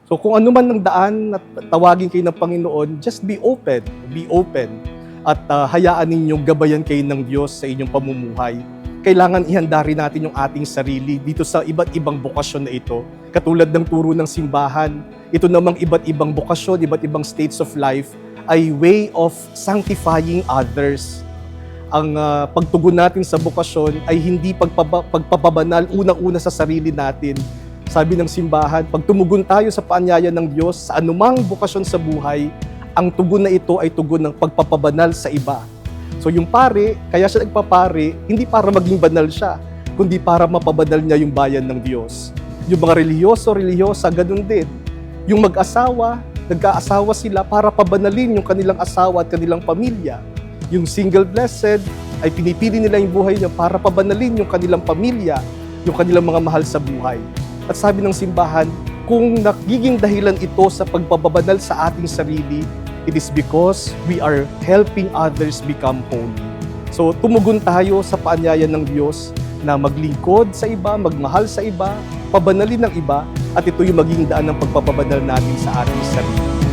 So kung ano man ang daan na tawagin kayo ng Panginoon, just be open. Be open. At hayaan ninyong gabayan kayo ng Diyos sa inyong pamumuhay. Kailangan ihanda rin natin yung ating sarili dito sa iba't ibang bokasyon na ito. Katulad ng turo ng simbahan, ito namang iba't ibang bokasyon, iba't ibang states of life ay way of sanctifying others. Ang pagtugon natin sa bokasyon ay hindi pagpapabanal unang-una sa sarili natin. Sabi ng simbahan, pag tumugon tayo sa paanyaya ng Diyos sa anumang bokasyon sa buhay, ang tugon na ito ay tugon ng pagpapabanal sa iba. So yung pare, kaya siya nagpapare, hindi para maging banal siya, kundi para mapabanal niya yung bayan ng Diyos. Yung mga reliyosa, ganun din. Yung mag-asawa, nagkaasawa sila para pabanalin yung kanilang asawa at kanilang pamilya. Yung single blessed ay pinipili nila yung buhay niya para pabanalin yung kanilang pamilya, yung kanilang mga mahal sa buhay. At sabi ng simbahan, kung nagiging dahilan ito sa pagpapabanal sa ating sarili, it is because we are helping others become holy. So tumugon tayo sa paanyaya ng Diyos na maglingkod sa iba, magmahal sa iba, pabanalin ng iba, at ito yung maging daan ng pagpapabanal natin sa ating sarili.